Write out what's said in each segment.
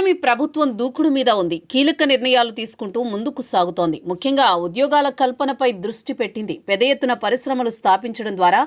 కూటమి ప్రభుత్వం దూకుడు మీద ఉంది. కీలక నిర్ణయాలు తీసుకుంటూ ముందుకు సాగుతోంది. ముఖ్యంగా ఉద్యోగాల కల్పనపై దృష్టి పెట్టింది. పెద్ద ఎత్తున పరిశ్రమలు స్థాపించడం ద్వారా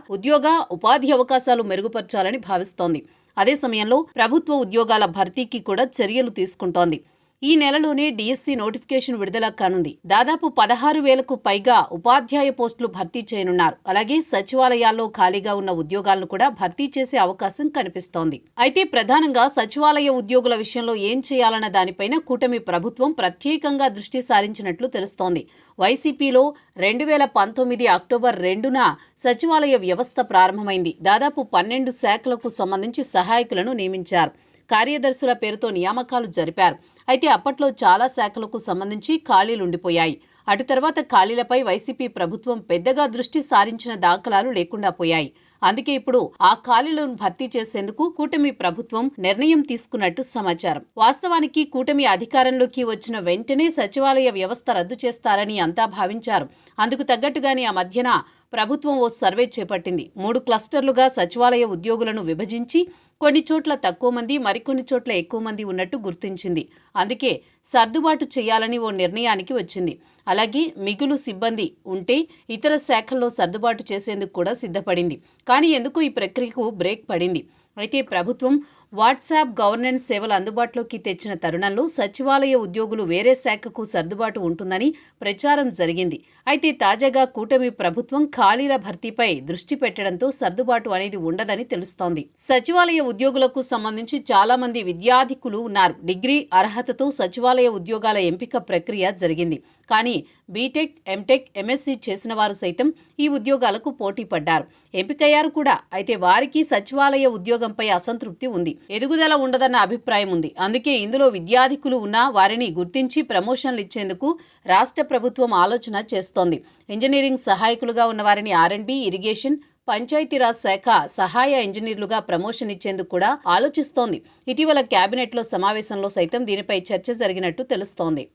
ఉపాధి అవకాశాలు మెరుగుపరచాలని భావిస్తోంది. అదే సమయంలో ప్రభుత్వ ఉద్యోగాల భర్తీకి కూడా చర్యలు తీసుకుంటోంది. ఈ నెలలోనే డిఎస్సి నోటిఫికేషన్ విడుదల కానుంది. దాదాపు 16,000కు పైగా ఉపాధ్యాయ పోస్టులు భర్తీ చేయనున్నారు. అలాగే సచివాలయాల్లో ఖాళీగా ఉన్న ఉద్యోగాలను కూడా భర్తీ చేసే అవకాశం కనిపిస్తోంది. అయితే ప్రధానంగా సచివాలయ ఉద్యోగుల విషయంలో ఏం చేయాలన్న దానిపైన కూటమి ప్రభుత్వం ప్రత్యేకంగా దృష్టి సారించినట్లు తెలుస్తోంది. వైసీపీలో 2019 అక్టోబర్ 2న సచివాలయ వ్యవస్థ ప్రారంభమైంది. దాదాపు 12 శాఖలకు సంబంధించి సహాయకులను నియమించారు. కార్యదర్శుల పేరుతో నియామకాలు జరిపారు. అయితే అప్పట్లో చాలా శాఖలకు సంబంధించి ఖాళీలుండిపోయాయి. అటు తర్వాత ఖాళీలపై వైసీపీ ప్రభుత్వం పెద్దగా దృష్టి సారించిన దాఖలాలు లేకుండా పోయాయి. అందుకే ఇప్పుడు ఆ ఖాళీలను భర్తీ చేసేందుకు కూటమి ప్రభుత్వం నిర్ణయం తీసుకున్నట్టు సమాచారం. వాస్తవానికి కూటమి అధికారంలోకి వచ్చిన వెంటనే సచివాలయ వ్యవస్థ రద్దు చేస్తారని అంతా భావించారు. అందుకు తగ్గట్టుగానే ఆ మధ్యన ప్రభుత్వం ఓ సర్వే చేపట్టింది. 3 క్లస్టర్లుగా సచివాలయ ఉద్యోగులను విభజించి కొన్ని చోట్ల తక్కువ మంది, మరికొన్ని చోట్ల ఎక్కువ మంది ఉన్నట్టు గుర్తించింది. అందుకే సర్దుబాటు చేయాలని ఓ నిర్ణయానికి వచ్చింది. అలాగే మిగులు సిబ్బంది ఉంటే ఇతర శాఖల్లో సర్దుబాటు చేసేందుకు కూడా సిద్ధపడింది. కానీ ఎందుకో ఈ ప్రక్రియకు బ్రేక్ పడింది. అయితే ప్రభుత్వం వాట్సాప్ గవర్నెన్స్ సేవలు అందుబాటులోకి తెచ్చిన తరుణంలో సచివాలయ ఉద్యోగులు వేరే శాఖకు సర్దుబాటు ఉంటుందని ప్రచారం జరిగింది. అయితే తాజాగా కూటమి ప్రభుత్వం ఖాళీల భర్తీపై దృష్టి పెట్టడంతో సర్దుబాటు అనేది ఉండదని తెలుస్తోంది. సచివాలయ ఉద్యోగులకు సంబంధించి చాలా మంది విద్యార్థికులు ఉన్నారు. డిగ్రీ అర్హతతో సచివాలయ ఉద్యోగాల ఎంపిక ప్రక్రియ జరిగింది. కానీ బీటెక్, ఎంటెక్, ఎంఎస్సీ చేసిన వారు సైతం ఈ ఉద్యోగాలకు పోటీ పడ్డారు. ఎంపికయ్యారు కూడా. అయితే వారికి సచివాలయ ఉద్యోగంపై అసంతృప్తి ఉంది. ఎదుగుదల ఉండదన్న అభిప్రాయం ఉంది. అందుకే ఇందులో విద్యార్థికులు ఉన్న వారిని గుర్తించి ప్రమోషన్లు ఇచ్చేందుకు రాష్ట్ర ప్రభుత్వం ఆలోచన చేస్తోంది. ఇంజనీరింగ్ సహాయకులుగా ఉన్న వారిని ఆర్ఎండ్బి, ఇరిగేషన్, పంచాయతీరాజ్ శాఖ సహాయ ఇంజనీర్లుగా ప్రమోషన్ ఇచ్చేందుకు కూడా ఆలోచిస్తోంది. ఇటీవల కేబినెట్లో సమావేశంలో సైతం దీనిపై చర్చ జరిగినట్టు తెలుస్తోంది.